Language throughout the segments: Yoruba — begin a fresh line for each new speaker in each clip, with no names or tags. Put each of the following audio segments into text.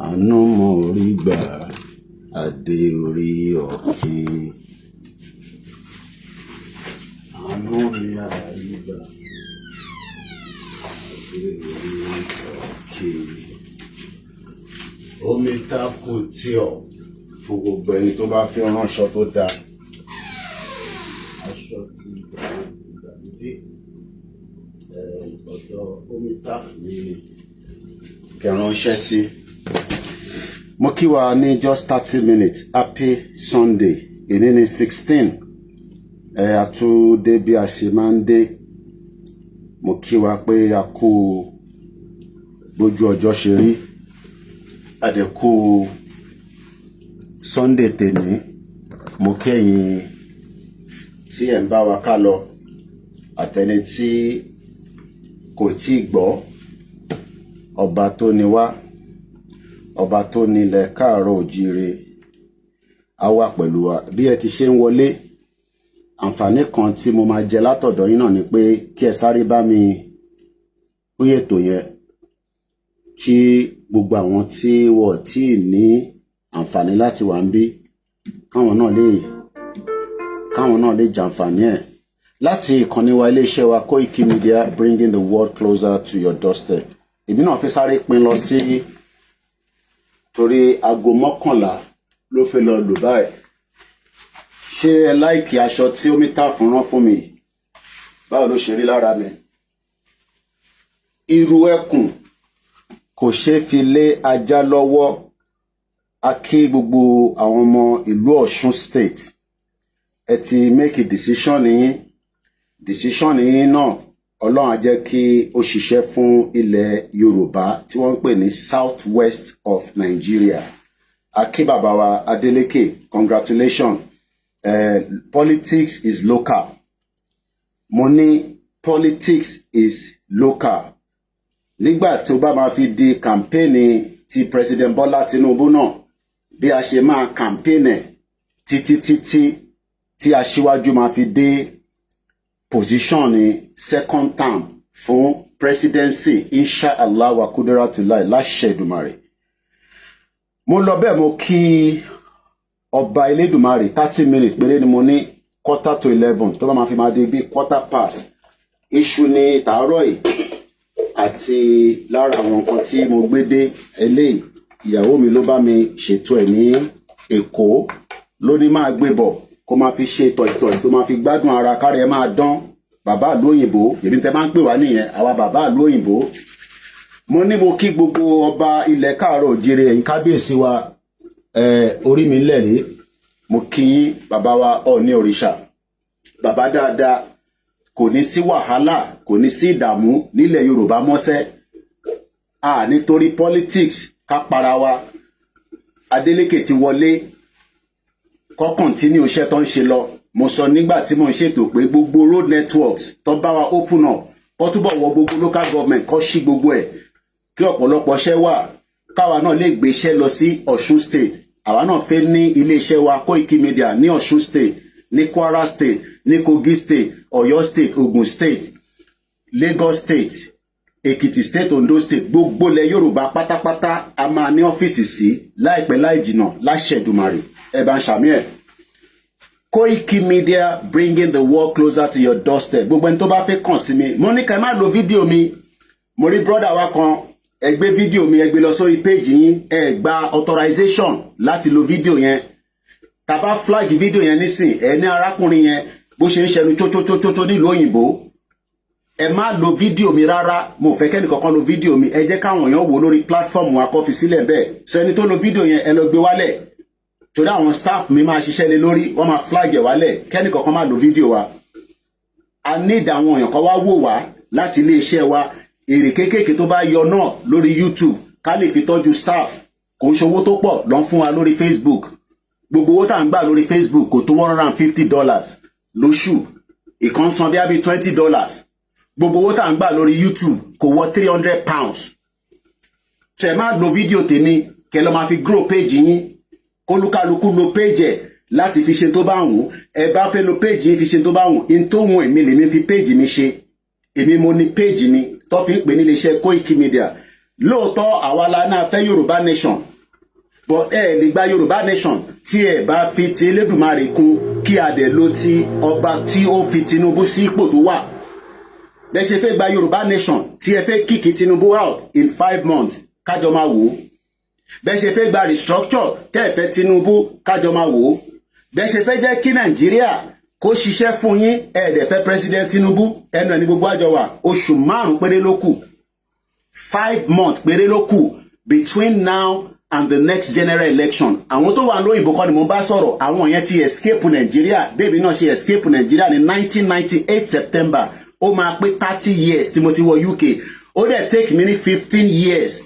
àánú mo rí gbà adé orí ọ̀kín. Àánú mi àrí gbà adé orí ọ̀kín. Omi tákù tí ọ̀ fún gbogbo ẹni tó bá fi ránṣọ tó dáa. Aṣọ tí ìgbàlódé ọ̀dọ̀ omi tákù ní kẹránṣẹ́ sí. Mo kí wa ní just 30 minutes. Happy Sunday. Èní ni 16. Àtúndé bí a ṣe máa ń dé. Mo kí wa pé a kú bójú ọjọ́ ṣe rí. Àdẹ̀kú Sunday tèmi. Mo kẹ́yìn tí ẹ̀ ń bá wa ká lọ. Àtẹni tí kò tí gbọ́. Ọba tó ni wá. Ọba tó nílẹ̀ káàárọ̀ òjíire á wà pẹ̀lú wa. Bí ẹ ti ṣe ń wọlé, àǹfààní kan tí mo máa jẹ látọ̀dọ̀ yín náà ni pé kí ẹ sáré bá mi pín ètò yẹn kí gbogbo àwọn tí wọ́n tí ní àǹfààní láti wà ń bí káwọn náà lè jàǹfààní ẹ̀. Láti ìkànnì wa iléeṣẹ́ wa Koikimedia, bringing the world closer to your doorstep. Èmi náà fi sáré pín lọ sí torí aago 11 ló fẹ́ lọ lò báyìí. Ṣé ẹ láìkì aṣọ tí omi tá fún rán fún mi? Báwo ló ṣe rí lára mi? Irú ẹkùn kò ṣe fi lé ajá lọ́wọ́. A kí gbogbo àwọn ọmọ ìlú Ọ̀ṣun State. Ẹ ti make a decision yín náà. Ọlọ́run á jẹ́ kí ó ṣiṣẹ́ fún ilẹ̀ Yorùbá tí wọ́n ń pè ní South West of Nigeria. Akí bàbá wa Adeleke, congratulations. Politics is local. Mo ní politics is local. Nígbà tí ó bá máa fi di kàmpéènì ti President Bola Tinubu náà, bí a ṣe máa kàmpéènì títí tí aṣíwájú máa fi dé position ni second term fún presidency inshallah wa kudiratullah láṣẹ Èdùmàrè. Mo lọ bẹ́ẹ̀ mo kí ọba Elédùmarè 30 minutes péré ni mo ní 10:45 tó bá máa fi máa di bí 15:15. Iṣu ni tàárọ̀ yìí àti lára àwọn nǹkan tí mo gbé dé eléyìí ìyàwó mi ló bá mi ṣètò ẹ̀ ní Èkó ló ní máa gbé bọ̀ kó máa fi ṣe tọ̀ìtọ̀ì tó máa fi gbádùn ara kárẹ̀ máa dán. Bàbá ìlú òyìnbó èmi tẹ́ máa ń pè wá nìyẹn, àwa bàbá ìlú òyìnbó. Mo ní mo kí gbogbo ọba ilẹ̀ káàárọ̀ òjíire ẹ̀yin kábíyèsí wa orí mi lẹ̀rí. Mo kí yín bàbá wa Ọọ̀ni òrìṣà. Bàbá dáadáa, kò ní sí wàhálà, kò ní sí ìdààmú nílẹ̀ Yorùbá mọ́sẹ́. Nítorí politics ká para wa. Adeleke ti wọlé kọ́ kọ̀ntínú iṣẹ́ tó ń ṣe lọ. Mo sọ nígbà tí mo ń ṣètò pé gbogbo road networks tó bá wa open up kó túbọ̀ wọ gbogbo local government kó ṣí gbogbo ẹ̀ kí ọ̀pọ̀lọpọ̀ iṣẹ́ wà káwa náà lè gbé iṣẹ́ lọ sí Ọ̀ṣun State. Àwa náà fẹ́ ní iléeṣẹ́ wa Koikimedia ní Ọ̀ṣun State, ní Kwara State, ní Kogi State, Ọ̀yọ́ State, Ogun State, Lagos State, Èkìtì State, Ondo State, gbogbo ilẹ̀ Yorùbá pátápátá a máa ní ọ́fíìsì sí láìpẹ́ láì jìnnà láṣẹ Èdùmàrè. Ẹ bá ń ṣàmì ẹ̀. Koikimedia, bringing the world closer to your doorstep. Gbogbo ẹni tó bá fẹ́ kàn sí mi, mo ní ká ẹ má lo fídíò mi. Mo rí brother wa kan, ẹ gbé fídíò mi, ẹ gbé lọ sórí page yín, ẹ gba authorization láti lo fídíò yẹn. Tá bá flag fídíò yẹn nísìn, ẹ ní arákùnrin yẹn bó ṣe ń ṣẹnu chóchóchóchó nílùú òyìnbó. Ẹ má lo fídíò mi rárá. Mo fẹ́ kẹ́ni kankan lo fídíò mi. Ẹ jẹ́ káwọn èèyàn wò lórí platform wa kó fi sílẹ̀ bẹ́ẹ̀. So ẹni tó lo fídíò yẹn ẹ lọ gbé wálẹ̀. Torí àwọn staff mi máa ṣiṣẹ́ lé lórí, wọ́n máa flag ẹ̀ wálẹ̀, kẹ́ni kankan máa lo fídíò wa. A need àwọn èèyàn kan wá wò wá láti ilé iṣẹ́ wa. Èrè kéékèèké tó bá yọ náà lórí YouTube ká lè fi tọ́jú staff. Kò ń ṣowó tó pọ̀ lọ́n fún wa lórí Facebook. Gbogbo owó tá ń gbà lórí Facebook kò tó $150 lóṣù. Ìkan san bí i $20. Gbogbo owó tá ń gbà lórí YouTube kò wọ £300. Ṣé máa lo fídíò tèmi kẹ́ lọ máa fi grow page yín. Kólúkálukú lo page ẹ̀ láti fi ṣe tó bá wùn. Ẹ bá fẹ́ lo page yín fi ṣe tó bá wùn. In tó wùn èmi lèmi fi page mi ṣe. Èmi mo ní page mi. tó fi ń pè ní iléeṣẹ́ Koikimedia. Lóòótọ́ àwa la náà fẹ́ Yorùbá nation, but ẹ lè gba Yorùbá nation tí ẹ bá fi ti Elédùmarè kún kí a dẹ̀ lo ti ọba tí ó fi Tinubu sí ipò tó wà. Bẹ́ẹ̀ ṣe fẹ́ gba Yorùbá nation tí ẹ fẹ́ kíkì Tinubu out in 5 months kájọ máa wò ó. Bẹ́ẹ̀ ṣe fẹ́ gba restructure tẹ́ ẹ fẹ́ Tinubu kájọ máa wò ó. Bẹ́ẹ̀ ṣe fẹ́ jẹ́ kí Nàìjíríà kó ṣiṣẹ́ fún yín ẹ dẹ̀ fẹ́ president Tinubu ẹnu ẹni gbogbo àjọ wà. Oṣù 5 péré ló kù, 5 months péré ló kù between now and the next general election. Àwọn tó wà lóyìnbó kọ́ ni mo bá sọ̀rọ̀, àwọn yẹn ti escape Nigeria. Bébí náà ṣe escape Nigeria ní 1998 September. Ó máa pé 30 years tí mo ti wọ UK. Ó dẹ̀ take mi ní 15 years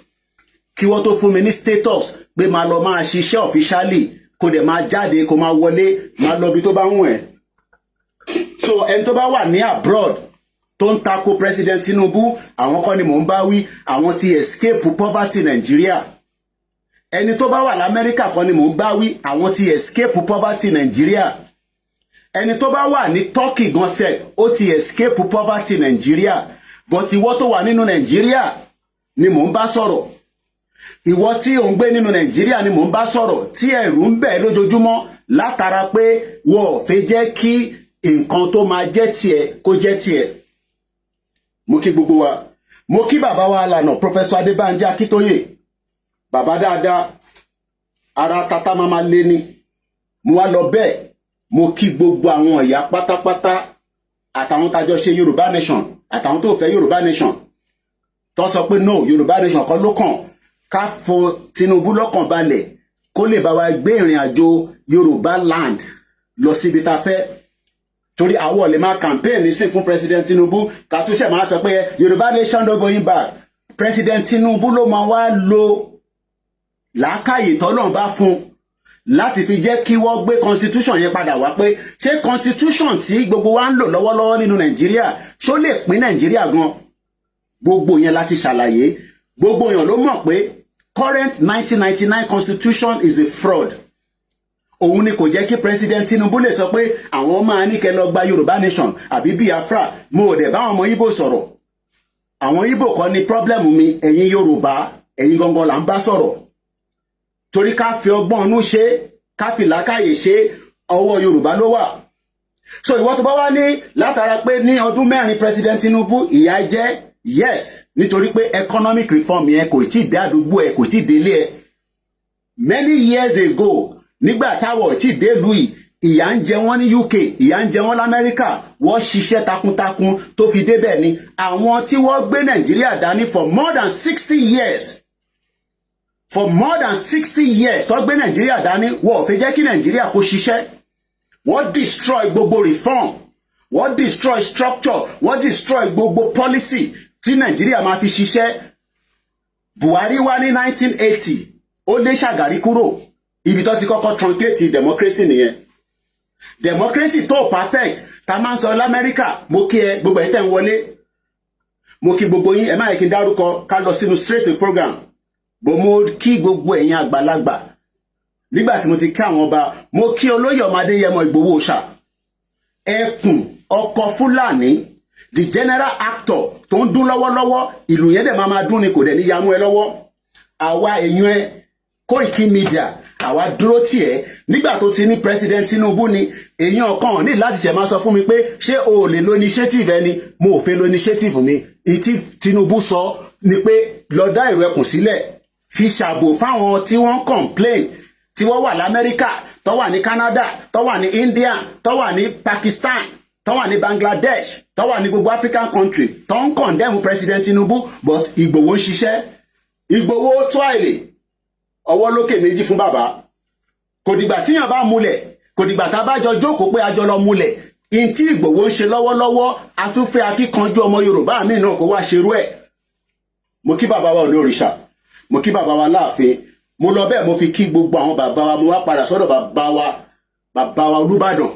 kí wọ́n tó fún mi ní status pé máa lọ máa ṣiṣẹ́ officially, kó dẹ̀ máa jáde, kó máa wọlé, máa lọ bí tó bá wùn ẹ́. So ẹni tó bá wà ní abroad tó ń tako president Tinubu, àwọn kọ́ ni mò ń bá wí, àwọn ti escape poverty Nigeria. Ẹni tó bá wà l'Amẹ́ríkà kọ́ ni mò ń bá wí, àwọn ti escape poverty Nigeria. Ẹni tó bá wà ní Turkey gan sef, ó ti escape poverty Nigeria. But ìwọ tó wà nínú Nigeria ni mò ń bá sọ̀rọ̀. Ìwọ tí ò ń gbé nínú Nigeria ni mò ń bá sọ̀rọ̀, tí ẹ̀rù ń bẹ̀ lójoojúmọ́ látara pé wọ́n fẹ́ jẹ́ kí nǹkan tó máa jẹ́ tiẹ̀ kó jẹ́ tiẹ̀. Mo kí gbogbo wa, mo kí bàbá wa lànà Professor Adébánjí Akíntóyè, bàbá dáadáa, ara tata mama lé ní. Mo wá lọ bẹ́ẹ̀, mo kí gbogbo àwọn ìyá pátápátá àtàwọn tájọ ṣe Yorùbá nation àtàwọn tó fẹ́ Yorùbá nation tó sọ pé no, Yorùbá nation kọ́ ló kàn, ká fọ Tinubu lọ́kàn balẹ̀ kó lè bá wa gbé ìrìn àjò Yorùbá land lọ síbi tá fẹ́. Torí àwọn lè máa campaign nísìn fún president Tinubu ká tún ṣe máa sọ pé Yorùbá nation no going back. President Tinubu ló máa wá lo làákàyè tọ́lọ́run bá fún láti fi jẹ́ kí wọ́n gbé constitution yẹn padà wá pé ṣé constitution tí gbogbo wa ń lò lọ́wọ́lọ́wọ́ nínú Nàìjíríà ṣó lè pín Nàìjíríà gan. Gbogbo yẹn láti ṣàlàyé, gbogbo yẹn ló mọ̀ pé current 1999 constitution is a fraud. Òun ni kò jẹ́ kí president Tinubu lè sọ pé àwọn máa ní kẹ́ lọ gba Yorùbá nation àbí Biafra. Mo ò dẹ̀ bá àwọn ọmọ Ìgbò sọ̀rọ̀, àwọn Ìgbò kọ́ ni problem mi, ẹ̀yin Yorùbá ẹ̀yin gangan là ń bá sọ̀rọ̀. Torí ká fi ọgbọ́n inú ṣe, ká fi làákàyè ṣe, ọwọ́ Yorùbá ló wà. So ìwọ tó bá wá ní látara pé ní ọdún 4 president Tinubu ìyà jẹ́, yes, nítorí pé economic reform yẹn kò tí dé àdúgbò ẹ, kò tí délé ẹ. Many years ago, nígbà táwọn tí dé lùí, ìyà ń jẹ wọ́n ní UK, ìyà ń jẹ wọ́n l'Amẹ́ríkà, wọ́n ṣiṣẹ́ takuntakun tó fi débẹ̀ ni. Àwọn tí wọ́n gbé Nàìjíríà dání for more than 60 years. For more than 60 years tó gbé Nàìjíríà dání, wọ́n fẹ́ jẹ́ kí Nàìjíríà kó ṣiṣẹ́. Wọ́n destroy gbogbo reform, wọ́n destroy structure, wọ́n destroy gbogbo policy tí Nàìjíríà máa fi ṣiṣẹ́. Buhari wá ní 1980, ó lé Ṣàgàrí kúrò. Ibi tó ti kọ́kọ́ truncate democracy nìyẹn. Democracy tó perfect, ta máa ń sọ l'Amẹ́ríkà, mo kí ẹ gbogbo ẹ̀ tẹ́ ń wọlé. Mo kí gbogbo yín, ẹ má yẹ kí n dárúkọ ká lọ sínú straight to program. Bó mo kí gbogbo ẹ̀yin àgbàlagbà. Nígbà tí mo ti kí àwọn ọba, mo kí olóyè ọmọ Adéyẹmọ Ìgbòho Òòṣà. Ẹkùn ọkọ Fúlàní, the general actor tó ń dún lọ́wọ́lọ́wọ́, ìlú yẹn dẹ̀ máa dún ni kò dẹ̀ ní yamú ẹ lọ́wọ́. Àwa èèyàn ẹ Koikimedia, àwa dúró tì ẹ́ nígbà tó ti ní president Tinubu ni èèyàn kan ní láti ṣe máa sọ fún mi pé ṣé o lè lo initiative ẹni. Mo ò fẹ́ lo initiative mi. Ìtí Tinubu sọ ni pé lọ dá èrò ẹkùn sílẹ̀, fi ṣàbò fáwọn tí wọ́n complain, tí wọ́n wà l'Amẹ́ríkà, tó wà ní Canada, tó wà ní India, tó wà ní Pakistan, tó wà ní Bangladesh, tó wà ní gbogbo African country, tó ń condemn president Tinubu, but Ìgbòho ń ṣiṣẹ́. Ìgbòho tó àìlè ọwọ́ lókè méjì fún bàbá. Kò dìgbà tíyàn bá múlẹ̀, kò dìgbà tá bá jọ jókòó pé a jọ lọ múlẹ̀. In tí Ìgbòho ń ṣe lọ́wọ́lọ́wọ́, a tún fẹ́ akíkanjú ọmọ Yorùbá mi náà kó wá ṣerú ẹ̀. Mo kí bàbá wa Olórìṣà, mo kí bàbá wa Láàfin, mo lọ bẹ́ẹ̀ mo fi kí gbogbo àwọn bàbá wa, mo wá padà sọ́dọ̀ bàbá wa Olúbàdàn.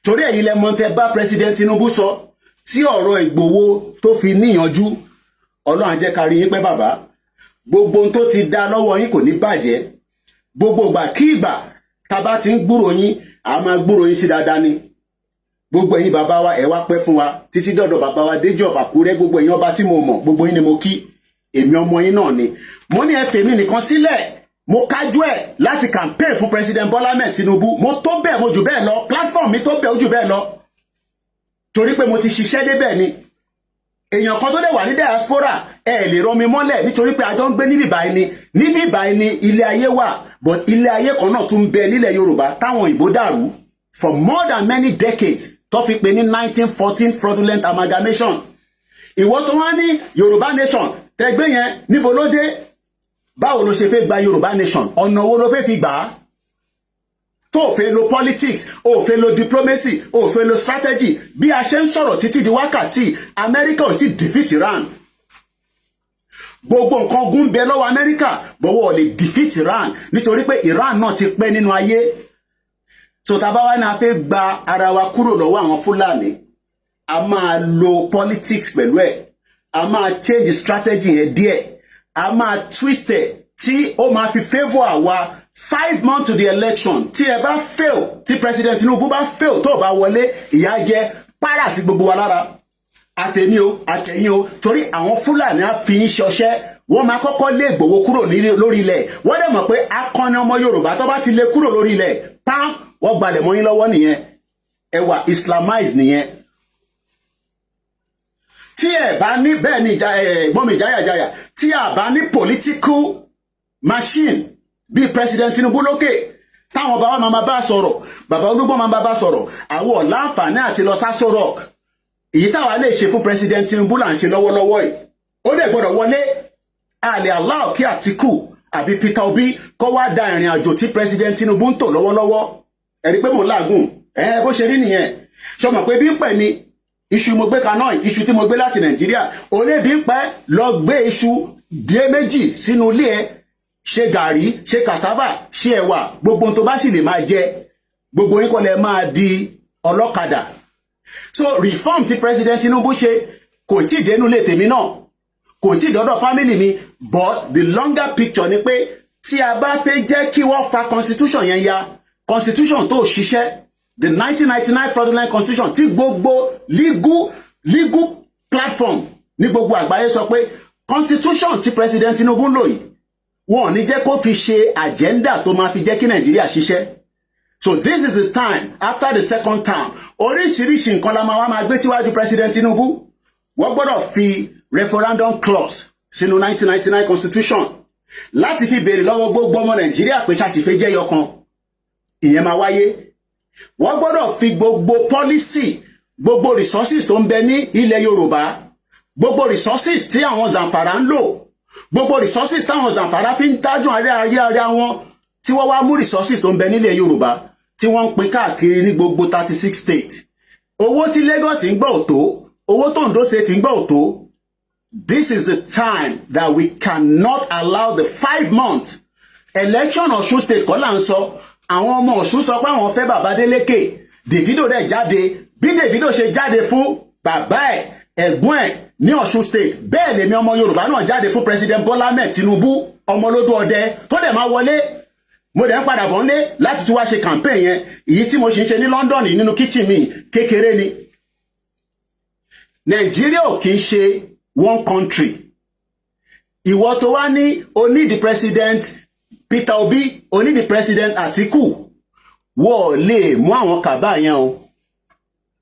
Torí ẹ̀yin lẹ mọ̀ tẹ́ bá president Tinubu sọ tí ọ̀rọ̀ Ìgbòho tó fi níyanjú. Ọlọ́run á jẹ́ ká rí yín pẹ́ bàbá. Gbogbo ohun tó ti dá lọ́wọ́ yín kò ní bàjẹ́. Gbogbo ìgbà kí ìgbà tá bá ti ń gbúrò yín, a máa gbúrò yín sí dáadáa ni. gbogbo ẹ̀yin bàbá wa ẹ wá pẹ́ fún wa títí dọ̀dọ̀ bàbá wa Déjì of Àkúrẹ́, gbogbo ẹ̀yin ọba tí mo mọ̀, gbogbo yín ni mo kí, èmi ọmọ yín náà ni. Mo ní ẹ fèmí nìkan sílẹ̀, mo kájú ẹ̀ láti campaign fún President Bola Ahmed Tinubu. Mo tó bẹ́ẹ̀, mo jù bẹ́ẹ̀ lọ, platform mi tó bẹ́ẹ̀, ó jù bẹ́ẹ̀ lọ, torí pé mo ti ṣiṣẹ́ débẹ̀ ni. Èèyàn kan tó dẹ̀ wà ní diaspora ẹ lè rọ mi mọ́lẹ̀ nítorí pé a jọ ń gbé níbí báyìí ni ilé ayé wà, but ilé ayé kan náà tún ń bẹ nílẹ̀ Yorùbá táwọn òyìnbó dàrú for more than many decades tó fi pè ní 1914 fraudulent amalgamation. Ìwọ tó wá ní Yorùbá nation tẹgbẹ́ yẹn níbo ló dé? Báwo ló ṣe fẹ́ gba Yorùbá nation? Ọ̀nà wo ló fẹ́ fi gbà á? Tó fẹ́ lo politics, ó fẹ́ lo diplomacy, ó fẹ́ lo strategy. Bí a ṣe ń sọ̀rọ̀ títí di wákàtí, Amẹ́ríkà ò tí defeat Iran. Gbogbo nǹkan gún bẹ lọ́wọ́ Amẹ́ríkà, bọ̀wọ̀ lè defeat Iran nítorí pé Iran náà ti pẹ́ nínú ayé. So tá bá wá ní a fẹ́ gba ara wa kúrò lọ́wọ́ àwọn Fúlàní, a máa lo politics pẹ̀lú ẹ̀, a máa change strategy yẹn díẹ̀, a máa twist ẹ̀ tí ó máa fi favour àwa 5 months to the election. Tí ẹ bá fail, tí President Tinubu bá fail tó bá wọlé, ìyà jẹ para sí gbogbo wa lára. Àtẹ̀mí o, àtẹ̀yìn o, torí àwọn Fúlàní á fi ń ṣọṣẹ́, wọ́n máa kọ́kọ́ lé Ìgbòho kúrò lórí ilẹ̀. Wọ́n dẹ̀ mọ̀ pé akọni ọmọ Yorùbá tó bá ti lé kúrò lórí ilẹ̀, pam, wọ́n gbalẹ̀ mọ́ yín lọ́wọ́ nìyẹn. Ẹ wà Islamize nìyẹn. Tí ẹ bá ní bẹ́ẹ̀ ni gbọ́mi jáyàjáyà, tí a bá ní political machine bí President Tinubu lókè, táwọn bàbá máa bá sọ̀rọ̀, bàbá Olúgbọ́n máa bá sọ̀rọ̀, àwọn ọ̀láǹfààní àti lọ sásọ rock. Èyí táwa lè ṣe fún President Tinubu là ń ṣe lọ́wọ́lọ́wọ́ yìí. Ó dẹ̀ gbọ́dọ̀ wọlé. A lè allow kí Àtíkù àbí Peter Obi kó wá da ìrìn àjò tí President Tinubu ń tò lọ́wọ́lọ́wọ́. Ẹ rí pé mò ń làágùn. Bó ṣe rí nìyẹn. Ṣọmọ pé bí ń pẹ̀ ni iṣu mo gbé kaná, iṣu tí mo gbé láti Nàìjíríà. Olé bí ń pẹ́ lọ gbé iṣu dé méjì sínú ilé ẹ. Ṣe gàrí, ṣe cassava, ṣe ẹ̀wà, gbogbo tó bá sì lè máa jẹ. Gbogbo yín kọ́ lẹ máa di ọlọ́kadà. So reform tí President Tinubu ṣe kò tí dénú lé tèmi náà, kò tí dọ́dọ̀ family mi, but the longer picture ni pé tí a bá fẹ́ jẹ́ kí wọ́n fa constitution yẹn ya, constitution tó ṣiṣẹ́, the 1999 fraudulent constitution tí gbogbo legal platform ní gbogbo àgbáyé sọ pé constitution tí President Tinubu lò yìí wọn ò ní jẹ́ kó fi ṣe agenda tó máa fi jẹ́ kí Nàìjíríà ṣiṣẹ́. So this is the time after the second term. Oríṣiríṣi nǹkan la máa gbé síwájú President Tinubu. Wọ́n gbọ́dọ̀ fi referendum clause sínú 1999 constitution láti fi béèrè lọ́wọ́ gbogbo ọmọ Nàìjíríà pé ṣàṣìfẹ́ jẹ́ yọkan. Ìyẹn máa wáyé. Wọ́n gbọ́dọ̀ fi gbogbo policy, gbogbo resources tó ń bẹ ní ilẹ̀ Yorùbá, gbogbo resources tí àwọn Zamfara ń lò, gbogbo resources táwọn Zamfara fi ń tájú àríyá wọn, tí wọ́n wá mú resources tó ń bẹ nílẹ̀ Yorùbá tí wọ́n ń pín káàkiri ní gbogbo 36 states. Owó tí Lagos ń gbọ́ òtó, owó tó Ondo State ń gbọ́ òtó. This is the time that we cannot allow the 5 months election Ọ̀ṣun State kọ́ là ń sọ. Àwọn ọmọ Ọ̀ṣun sọ pé àwọn fẹ́ bàbá Délékè. Davido dẹ̀ jáde. Bí Davido ṣe jáde fún bàbá ẹ̀, ẹ̀gbọ́n ẹ̀ ní Ọ̀ṣun State, bẹ́ẹ̀ lèmi ọmọ Yorùbá náà jáde fún President Bola Ahmed Tinubu, ọmọlódó ọdẹ tó dẹ̀ máa wọlé. Mo dẹ̀ ń padà bọ̀ nílé láti tún wá ṣe campaign yẹn. Èyí tí mo ṣe ń ṣe ní London nínú kitchen mi kékeré ni. Nàìjíríà ò kì í ṣe one country. Ìwọ tó wá ní o ní the President Peter Obi, o ní the President Atiku, wọ́n lè mú àwọn kàbá yẹn o.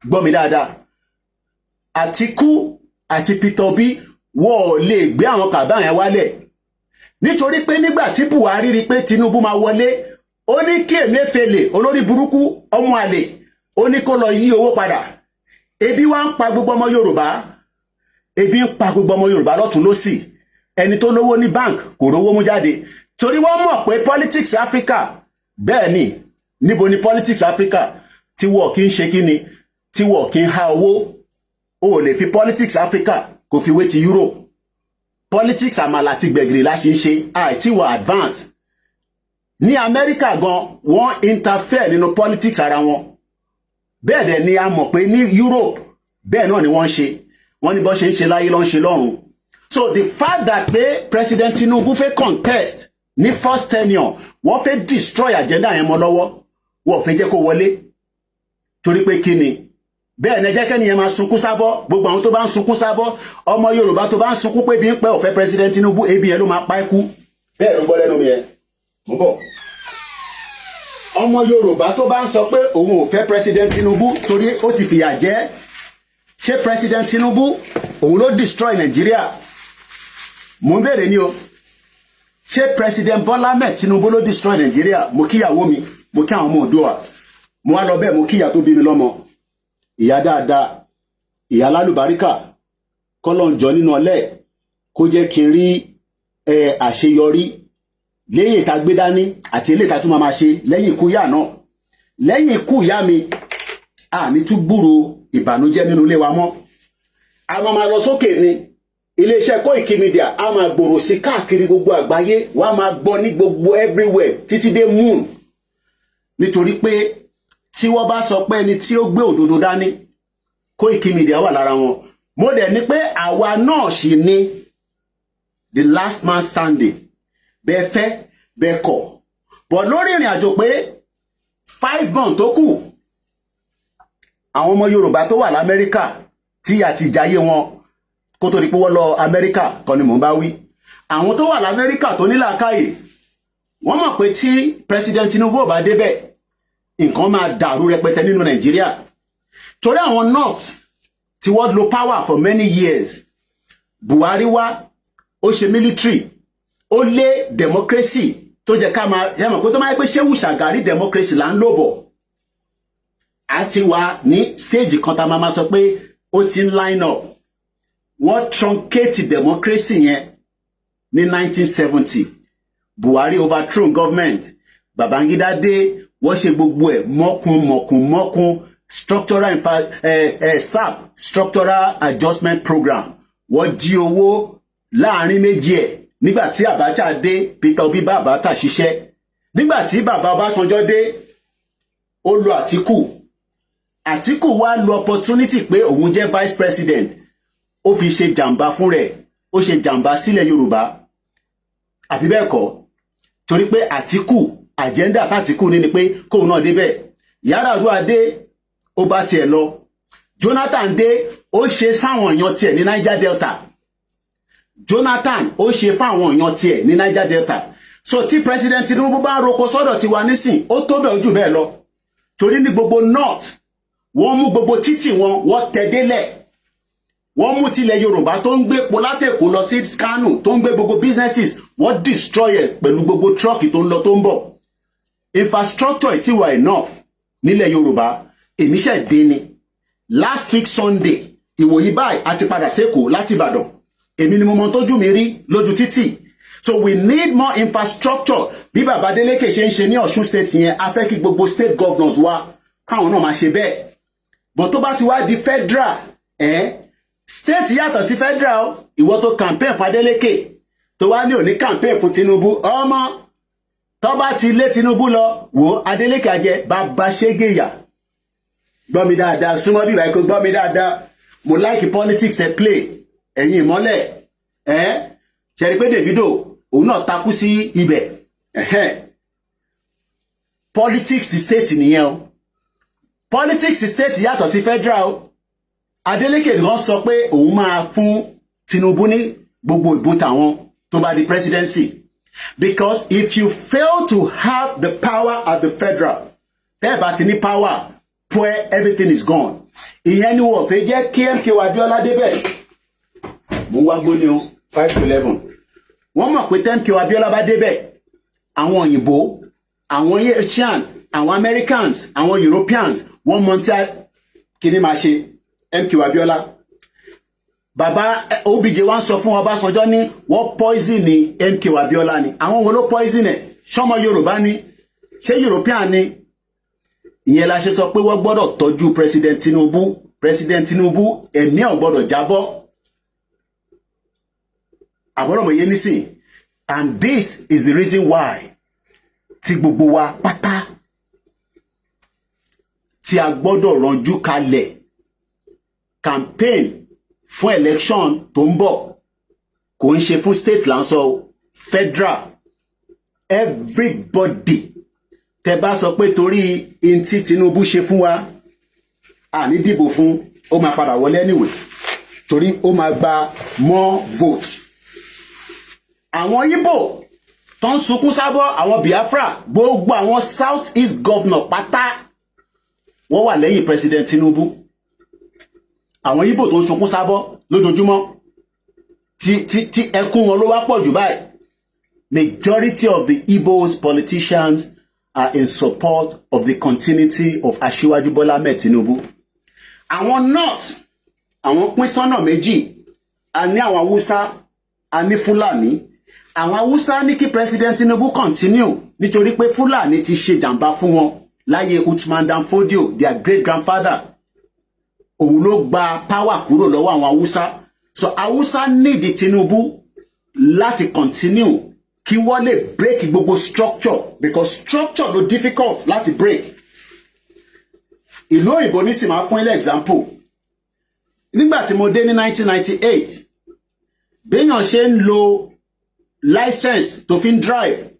Gbọ́ mi dáadáa. Atiku àti Peter Obi wọ́n lè gbé àwọn kàbá yẹn wálẹ̀. Nítorí pé nígbà tí Buhari rí pé Tinubu máa wọlé, ó ní kí Emefiele olórí burúkú ọmọ àlè, ó ní kó lọ yí owó padà. Ebi wá ń pa gbogbo ọmọ Yorùbá. Ebi ń pa gbogbo ọmọ Yorùbá lọ́tún lósì. Ẹni tó lówó ní bank kò rówó mú jáde. Torí wọ́n mọ̀ pé politics Africa, bẹ́ẹ̀ ni, níbo ni politics Africa tí wọ́n kì í ṣe kí ni, tí wọ́n kì í ha owó. O lè fi politics Africa kò fi wé ti Europe. Politics àmàlà àti gbẹ̀gìrì la ṣe ń ṣe, àìtí wọ advance. Ní Amẹ́ríkà gan, wọ́n interfere nínú politics ara wọn. Bẹ́ẹ̀ dẹ̀ ni a mọ̀ pé ní Europe, bẹ́ẹ̀ náà ni wọ́n ṣe. Wọ́n ní bó ṣe ń ṣe láyé ló ń ṣe lọ́run. So the fact that pé President Tinubu fẹ́ contest ní first tenure, wọ́n fẹ́ destroy agenda yẹn mọ́ lọ́wọ́, wọ́n fẹ́ jẹ́ kó wọlé. Torí pé kí ni? bẹ́ẹ̀ ni jẹ́ kẹ́ni yẹn máa sunkún sábọ́ gbogbo àwọn tó bá ń sunkún sábọ́ ọmọ Yorùbá tó bá ń sunkún pé bí ń pẹ́ ọ̀fẹ́ president Tinubu ebi yẹn ló máa pa ikú bẹ́ẹ̀ ló gbọ́ lẹ́nu mi yẹn mo bọ̀ ọmọ Yorùbá tó bá ń sọ pé òun ò fẹ́ president Tinubu torí ó ti fìyà jẹ ṣé president Tinubu òun ló destroy Nàìjíríà mo ń bèèrè ni o ṣé president Bola Ahmed Tinubu ló destroy Nàìjíríà mo kíyàwó mi mo kí àwọn ọmọ Oòduà mo wá lọ bẹ́ẹ̀ mo kíyà tó bí mi lọ́mọ ìyá dáadáa ìyá lálùbáríkà kọ́lọ́njọ́ nínú ọlẹ́ kó jẹ́ kí n rí àṣeyọrí lẹ́yìn ìta gbé dání àti ilé ìta tún máa ṣe lẹ́yìn ikú ìyá náà lẹ́yìn ikú ìyá mi àní tún gbúrò ìbànújẹ́ nínú ilé wa mọ́ a máa lọ sókè ni iléeṣẹ́ Koikimedia a máa gbòòrò sí káàkiri gbogbo àgbáyé wọ́n á máa gbọ́ ní gbogbo everywhere títí dé moon nítorí pé tí wọ́n bá sọ pé ẹni tí ó gbé òdodo dání Koikimedia wà lára wọn mo dẹ̀ ní pé àwa náà sì ni the last man standing bẹ́ẹ̀ fẹ́ bẹ́ẹ̀ kọ̀ bọ̀ lórí ìrìn àjò pé 5 months tó kù àwọn ọmọ Yorùbá tó wà l'Amẹ́ríkà tí àti ìjáyé wọn kó tó di pé wọ́n lọ Amẹ́ríkà kan ni mò ń bá wí àwọn tó wà l'Amẹ́ríkà tó ní làákàyè wọ́n mọ̀ pé tí president Tinubu ò bá débẹ̀ nǹkan máa dàrú rẹpẹtẹ nínú Nàìjíríà torí àwọn north tí wọ́n lo power for many years Buhari wá ó ṣe military ó lé democracy tó jẹ́ ká máa yàmọ̀ pé tó máa pé Shehu Shagari democracy là ń lò bọ̀ àti wà ní stage kan tá máa sọ pé ó ti ń line up wọ́n truncate democracy yẹn ní 1970 Buhari overthrow government Babangida dé wọ́n ṣe gbogbo ẹ̀ mọ́kun structural SAP structural adjustment program wọ́n jí owó láàrin méjì ẹ̀ nígbàtí Abacha dé Peter Obi bá Abacha ṣiṣẹ́ nígbàtí bàbá Ọbásanjọ́ dé ó lo Àtíkù wá lo opportunity pé òun jẹ́ vice president ó fi ṣe jàǹbá fún rẹ̀ ó ṣe jàǹbá sílẹ̀ Yorùbá àbí bẹ́ẹ̀ kọ́ torí pé Àtíkù agenda Àtíkù ní ni pé kóun náà débẹ̀ Yar'Adua dé ó bá tiẹ̀ lọ Jonathan dé ó ṣe fáwọn èèyàn tiẹ̀ ní Niger Delta Jonathan ó ṣe fáwọn èèyàn tiẹ̀ ní Niger Delta so tí president Tinubu bá roko sọ́dọ̀ tiwa nísìn ó tó bẹ́ẹ̀ ojú bẹ́ẹ̀ lọ torí ní gbogbo north wọ́n mú gbogbo títì wọ́n tẹ̀ délẹ̀ wọ́n mú tilẹ̀ Yorùbá tó ń gbé polátẹ̀kọ́ lọ sí Kano tó ń gbé gbogbo businesses wọ́n destroy ẹ̀ pẹ̀lú gbogbo truck tó ń lọ tó ń bọ̀ infrastructure ti wà enough nílẹ̀ Yorùbá èmi ṣe dé ni last week Sunday ìwòyí báyìí àti padà sẹ́kọ̀ọ́ láti Ìbàdàn èmi ni mo mọ tójú mi rí lójú títì so we need more infrastructure bí bàbá Adeleke ṣe ń ṣe ní Ọ̀ṣun state yẹn a fẹ́ kí gbogbo state governors wa káwọn náà máa ṣe bẹ́ẹ̀ but tó bá ti wá di federal state yàtọ̀ sí federal ìwọ tó campaign fún Adeleke tó wá ní òní campaign fún Tinubu ọmọ tó bá ti lé Tinubu lọ wò Adeleke ajẹ bàbá ṣégeyà gbọ́ mi dáadáa súnmọ́ bí ìbáyìí kò gbọ́ mi dáadáa mo like politics tẹ play ẹ̀yin ìmọ́lẹ̀ ṣe rí pé Davido òun náà takú sí ibẹ̀ politics state nìyẹn o politics state yàtọ̀ sí federal Adeleke gan sọ pé òun máa fún Tinubu ní gbogbo ìbò tàwọn tó bá di presidency because if you fail to have the power at the federal tẹ́ bá ti ní power where everything is gone ìyẹn ni wọ́n fẹ́ jẹ́ kí MKO Abiola débẹ̀ mo wá gbóni o 5-11 wọ́n mọ̀ pé MKO Abiola bá débẹ̀ àwọn òyìnbó àwọn Asian àwọn Americans àwọn Europeans wọ́n mọ̀ tí kíní máa ṣe MKO Abiola bàbá OBJ wá ń sọ fún Ọbásanjọ́ ní wọ́n poison ní MKO Abiola ni àwọn wo ló poison ẹ̀ ṣọmọ Yorùbá ni ṣé European ni ìyẹn la ṣe sọ pé wọ́n gbọ́dọ̀ tọ́jú President Tinubu ẹ̀mí ò gbọ́dọ̀ jábọ́ àbọ̀rọ̀ mọ̀ yé nísìn and this is the reason why tí gbogbo wa pátá tí a gbọ́dọ̀ rànjú kalẹ̀ campaign fún election tó ń bọ̀ kò ń ṣe fún state là ń sọ federal everybody tẹ́ bá sọ pé torí in tí Tinubu ṣe fún wa àní dìbò fún, ó máa padà wọlé anyway torí ó máa gba more votes. Àwọn Igbo tó ń sunkún sábọ̀, àwọn Biafra, gbogbo àwọn South East governor pátá wọ́n wà lẹ́yìn President Tinubu. Àwọn Igbo tó ń sunkún sábọ̀ lójoojúmọ́ tí ẹkún wọn ló wá pọ̀ jù báyìí. Majority of the Igbos politicians are in support of the continuity of Aṣíwájú Bọ́lá Ahmed Tinubu. Àwọn North, àwọn pín sọ́nà méjì, a ní àwọn Hausa, a ní Fúlàní. Àwọn Hausa ní kí President Tinubu continue nítorí pé Fúlàní ti ṣe jàǹbá fún wọn láyé Uthman Dan Fodio, their great grandfather. Òun ló gba power kúrò lọ́wọ́ àwọn Hausa. So Hausa need Tinubu láti continue kí wọ́n lè break gbogbo structure, because structure ló difficult láti break. Ìlú òyìnbó ní sì máa fún ilé example. Nígbà tí mo dé ní 1998, béèyàn ṣe ń lo license tó fi ń drive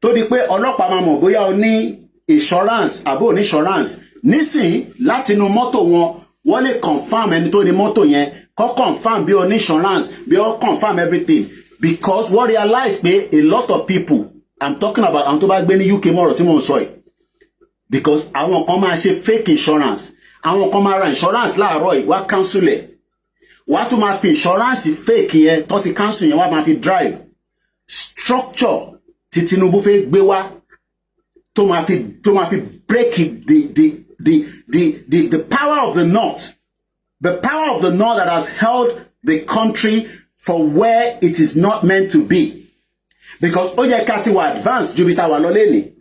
tó di pé ọlọ́pàá máa mọ̀ bóyá o ní insurance àbó ní insurance, nísìn láti inú mọ́tò wọn wọ́n lè confirm ẹni tó ní mọ́tò yẹn, kó confirm bí o ní insurance, bí o confirm everything, because wọ́n realize pé a lot of people, I'm talking about àwọn tó bá gbé ní UK mọ́rọ̀ tí mo ń sọ yìí, because àwọn kan máa ṣe fake insurance, àwọn kan máa ra insurance láàárọ̀ yìí wá cancel ẹ̀, wá tún máa fi insurance fake yẹn tó ti cancel yẹn wá máa fi drive. Structure tí Tinubu fẹ́ gbé wá tó máa fi break the power of the North, the power of the North that has held the country for where it is not meant to be. Because ó yẹ ká ti wà advance ju bí ta wà lọ lẹ́ni.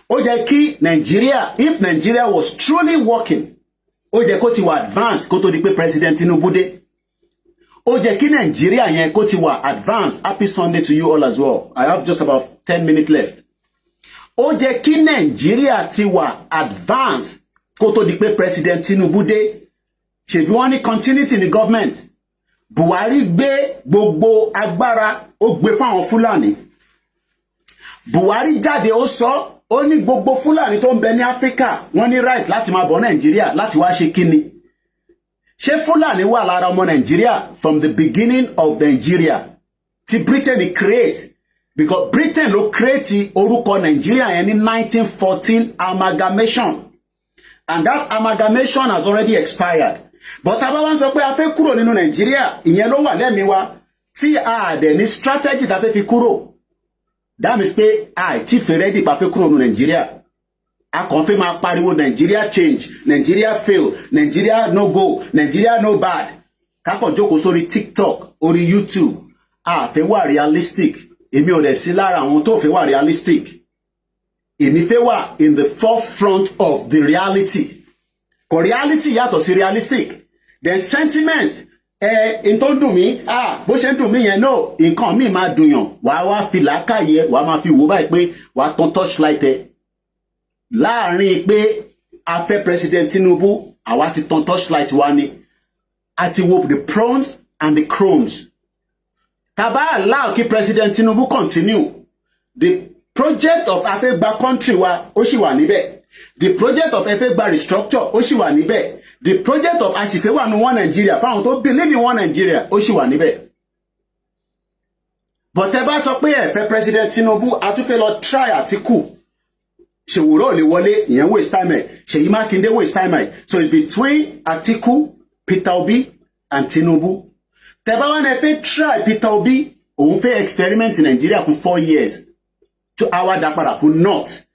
Ó yẹ kí Nigeria, if Nigeria was truly working, ó yẹ kó ti wà advance kó tó di pé President Tinubu dé. Ó yẹ kí Nigeria yẹn kó ti wà advance. Happy Sunday to you all as well. I have just about 10 minutes left. Ó yẹ kí Nigeria ti wà advance kó tó di pé President Tinubu dé. Ṣebí wọ́n ní continuity ní government. Buhari gbé gbogbo agbára ó gbé fáwọn Fúlàní. Buhari jáde ó sọ, ó ní gbogbo Fúlàní tó ń bẹ ní Africa wọ́n ní right láti máa bọ̀ Nigeria láti wá ṣe kíni. Ṣé Fúlàní wà lára ọmọ Nigeria from the beginning of Nigeria tí Britain create, because Britain ló create orúkọ Nigeria yẹn ní 1914 amalgamation, and that amalgamation has already expired. But tá bá wá sọ pé a fẹ́ kúrò nínú Nigeria, ìyẹn ló wà lẹ́mìí wa tí a dẹ̀ ní strategy tá fẹ́ fi kúrò. That means pé a ti fẹ́ ready pa fẹ́ kúrò nínú Nigeria. A kàn fẹ́ máa pariwo Nigeria change, Nigeria fail, Nigeria no go, Nigeria no bad. Ká kàn jókòó sórí TikTok, orí YouTube. A fẹ́ wà realistic. Èmi ò dẹ̀ sí lára àwọn tó fẹ́ wà realistic. Èmi fẹ́ wà in the forefront of the reality. Kò reality yàtọ̀ sí realistic. Then sentiment, in tó ń dùn mí, bó ṣe ń dùn mí yẹn no, nǹkan mi máa dùn yàn. Wá fi làákàyè, wá máa fi wò báyìí pé wá tán torchlight ẹ. Láàárín pé a fẹ́ President Tinubu, àwa ti tán torchlight wa ni. A ti wo the pros and the cons. Tá bá allow kí President Tinubu continue, the project of afẹ́ gba country wa ó ṣì wà níbẹ̀. The project of Efe gba restructure ó ṣì wà níbẹ̀. The project of Àṣìfẹ́ wà ní one Nigeria fáwọn tó believe in one Nigeria ó ṣì wà níbẹ̀. But ẹ bá sọ pé ẹ fẹ́ President Tinubu, a tún fẹ́ lọ try Atiku. Ṣèwòrò lè wọlé, ìyẹn waste time ẹ̀. Ṣèyí Mákindé waste time ẹ̀. So it's between Atiku, Peter Obi and Tinubu. Tẹ́ bá wá ní ẹ fẹ́ try Peter Obi, òun fẹ́ experiment in Nigeria for 4 years. To àwa dá padà fún North.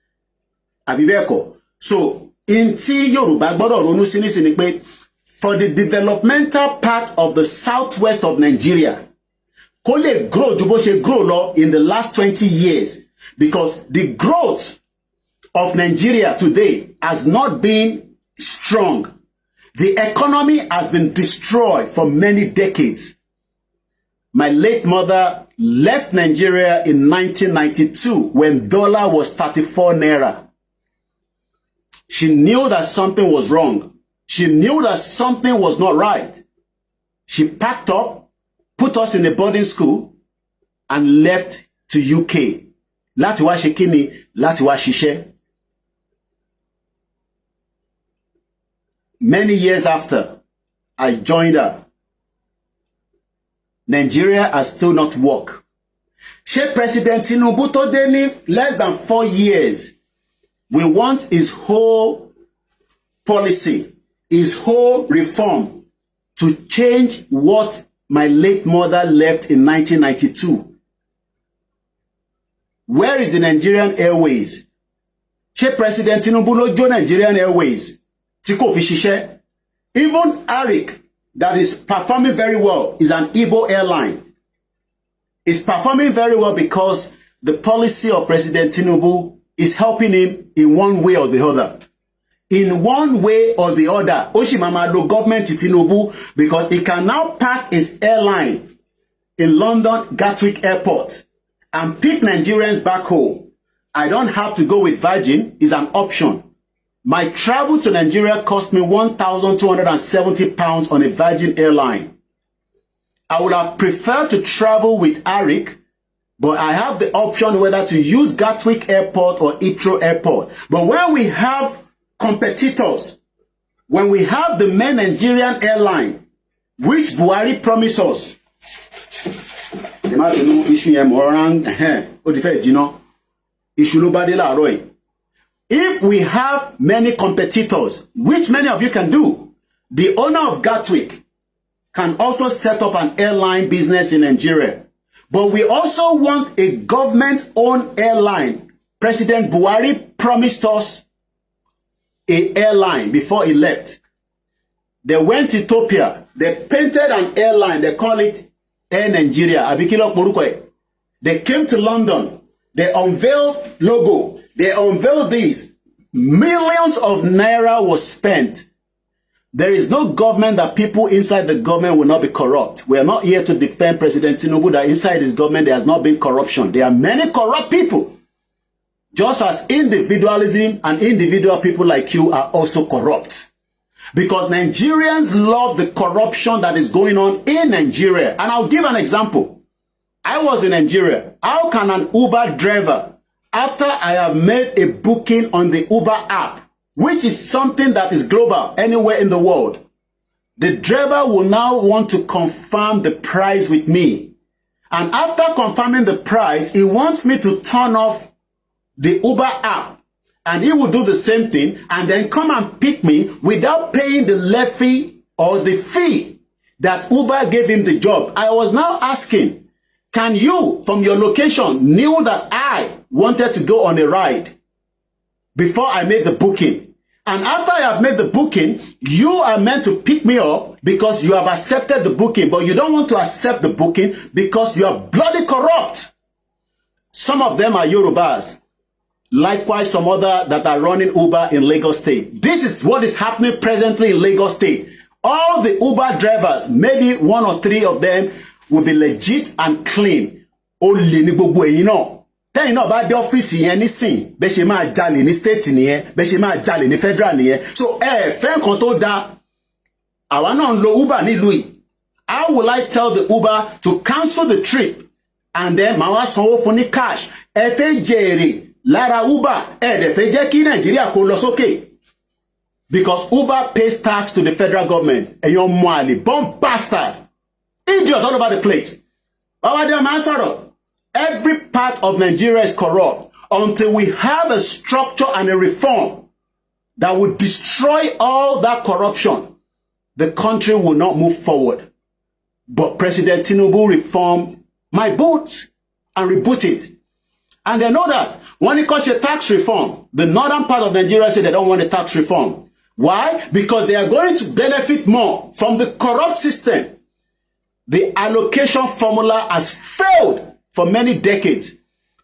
Àbí bẹ́ẹ̀ kọ́. So in tí Yorùbá gbọ́dọ̀ ronú sí nísìn ni pé for the developmental part of the southwest of Nigeria kó lè grow ju bó ṣe grow lọ in the last 20 years, because the growth of Nigeria today has not been strong. The economy has been destroyed for many decades. My late mother left Nigeria in 1992 when dollar was 34 naira. She knew that something was wrong. She knew that something was not right. She packed up, put us in a boarding school, and left to UK. Láti wá ṣe kíni, láti wá ṣiṣẹ́. many years after I joined her, Nigeria has still not worked. She President Tinubu tó dé ní less than 4 years. We want his whole policy, his whole reform to change what my late mother left in 1992. Where is the Nigerian Airways? She President Tinubu ló jó Nigerian Airways tí kò fi ṣiṣẹ́. Even Arik, that is performing very well, is an Igbo airline. It's performing very well because the policy of President Tinubu is helping him in one way or the other. In one way or the other, Oshimama lo government Tinubu, because he can now park his airline in London Gatwick Airport and pick Nigerians back home. I don't have to go with Virgin, it's an option. My travel to Nigeria cost me £1,270 on a Virgin airline. I would have preferred to travel with Arik, but I have the option whether to use Gatwick Airport or Heathrow Airport. But when we have competitors, when we have the main Nigerian airline, which Buhari promised us, if we have many competitors, which many of you can do, the owner of Gatwick can also set up an airline business in Nigeria. But we also want a government-owned airline. President Buhari promised us an airline before he left. They went to Ethiopia. They painted an airline. They call it Air Nigeria. They came to London. They unveiled logo. They unveiled these. Millions of naira was spent. There is no government that people inside the government will not be corrupt. We are not here to defend President Tinubu that inside his government there has not been corruption. There are many corrupt people. Just as individualism and individual people like you are also corrupt. Because Nigerians love the corruption that is going on in Nigeria. And I'll give an example. I was in Nigeria. How can an Uber driver, after I have made a booking on the Uber app, which is something that is global anywhere in the world, the driver will now want to confirm the price with me. And after confirming the price, he wants me to turn off the Uber app. And he will do the same thing and then come and pick me without paying the levy or the fee that Uber gave him the job. I was now asking, can you, from your location, knew that I wanted to go on a ride before I made the booking? And after I have made the booking, you are meant to pick me up because you have accepted the booking, but you don't want to accept the booking because you are bloody corrupt. Some of them are Yorubas. Likewise, some other that are running Uber in Lagos State. This is what is happening presently in Lagos State. All the Uber drivers, maybe 1 or 3 of them, will be legit and clean. Only ni gbogbo ẹ̀yin náà. Tẹ́yìn náà bá dé ọ́fíìsì yẹn nísìn, bẹ́ ṣe máa jalè ní state nìyẹn, bẹ́ ṣe máa jalè ní federal nìyẹn. So fẹ́ nǹkan tó dáa. Àwa náà ń lo Uber nílùú yìí. How will I tell the Uber to cancel the trip and then màá wá sanwó fún ní cash? Ẹ fẹ́ jèrè lára Uber, dẹ̀ fẹ́ jẹ́ kí Nàìjíríà kó lọ sókè. Because Uber pays tax to the federal government. Ẹ̀yin ọmọ àlè, bomb bastard. Idiot all over the place. Every part of Nigeria is corrupt until we have a structure and a reform that will destroy all that corruption. The country will not move forward. But President Tinubu reformed my boat and rebooted. And they know that when it comes to tax reform, the northern part of Nigeria say they don't want a tax reform. Why? Because they are going to benefit more from the corrupt system. The allocation formula has failed for many decades.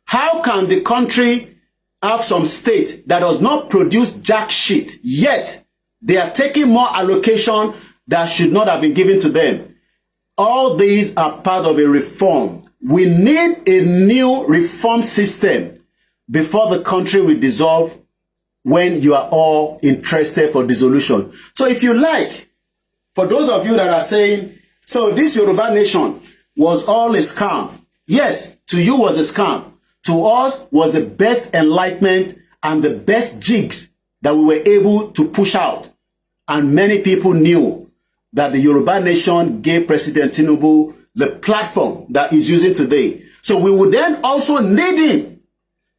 How can the country have some state that does not produce jack shit, yet they are taking more allocation that should not have been given to them? All these are part of a reform. We need a new reform system before the country will dissolve when you are all interested for dissolution. So if you like, for those of you that are saying, so this Yoruba nation was all a scam. Yes, to you was a scam. To us was the best enlightenment and the best jigs that we were able to push out. And many people knew that the Yoruba nation gave President Tinubu the platform that he's using today. So we would then also need him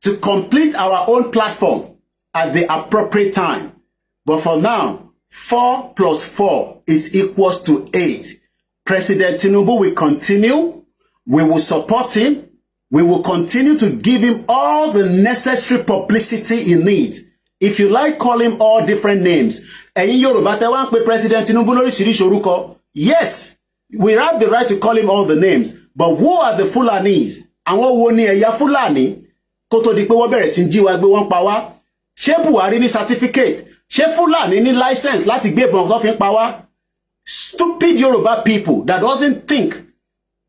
to complete our own platform at the appropriate time. But for now, 4 + 4 is equals to 8. President Tinubu will continue. We will support him. We will continue to give him all the necessary publicity he needs. If you like, call him all different names. Ẹ̀yin Yorùbá tẹ́ wá ń pe President Tinubu lóríṣiríṣi orúkọ. Yes, we have the right to call him all the names. But who are the Fulanis? Àwọn wo ni ẹ̀yà Fulani? Kó tó di pé wọ́n bẹ̀rẹ̀ sí jí wa gbé wọ́n pa wá. Ṣé Buhari ní certificate? Ṣé Fulani ní license láti gbé ìbọn kan fi ń pa wá? Stupid Yoruba people that doesn't think.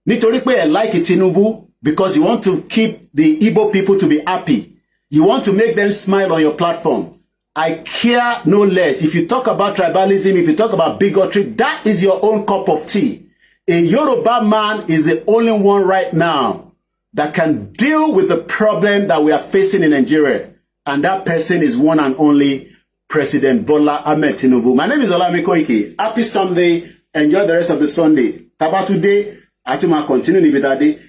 Nítorí pé ẹ like Tinubu because you want to keep the Igbo people to be happy. You want to make them smile on your platform. I care no less. If you talk about tribalism, if you talk about bigotry, that is your own cup of tea. A Yoruba man is the only one right now that can deal with the problem that we are facing in Nigeria. And that person is one and only President Bola Ahmed Tinubu. My name is OLAYOMI KOIKI. Happy Sunday. Enjoy the rest of the Sunday. Taba today, Atuma continue Nividade.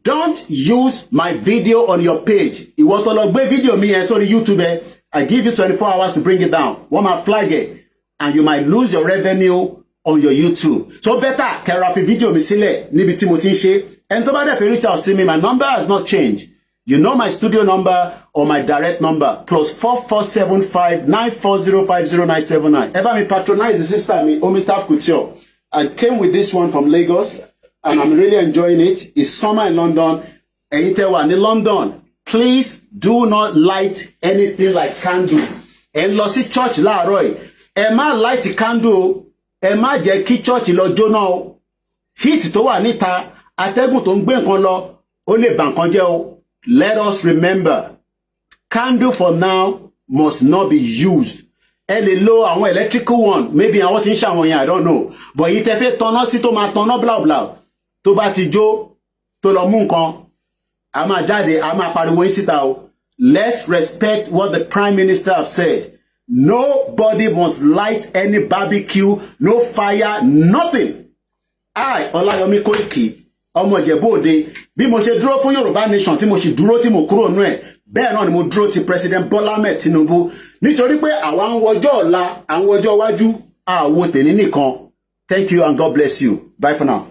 Don't use my video on your page. Ìwọ tó lọ gbé video mi yẹn sórí YouTube. I give you 24 hours to bring it down. One my flag it, and you might lose your revenue on your YouTube. So better kẹ́ra fi video mi sílẹ̀ níbi tí mo ti ń ṣe. And tó bá dẹ̀ fẹ́ reach out sí mi, my number has not changed. You know my studio number or my direct number +4475 94050 Ẹ bá mi patronize the sister mi, Omitaf Couture. I came with this one from Lagos. And I'm really enjoying it. It's summer in London. Ẹ̀yin tẹ́ wà ní London, please do not light anything like candle. Ẹ lọ sí church láàárọ̀ yìí. Ẹ má light candle. Ẹ má jẹ́ kí church lọ jóná o. Heat tó wà níta, atẹ́gùn tó ń gbé nǹkan lọ, ó lè bà nǹkan jẹ́ o. Let us remember, candle for now must not be used. Ẹ lè lo àwọn electrical one, maybe àwọn tí ń ṣàwọn yẹn, I don't know. But yìí tẹ́ fẹ́ tanná sí tó máa tanná blah blah. Tó bá ti jó tó lọ mú nǹkan a máa jáde a máa pariwo yín síta o. Let's respect what the Prime Minister have said. Nobody must light any barbecue, no fire, nothing. I, OLAYOMI KOIKI, ọmọ Ìjẹ̀bú-Òde, bí mo ṣe dúró fún Yorùbá nation tí mo ṣì dúró tí mo kúrò nú ẹ̀, bẹ́ẹ̀ náà ni mo dúró ti President Bola Ahmed Tinubu nítorí pé àwa ń wọjọ́ ọ̀la, à ń wọjọ́ iwájú, àwo tèní nìkan. Thank you and God bless you. Bye for now.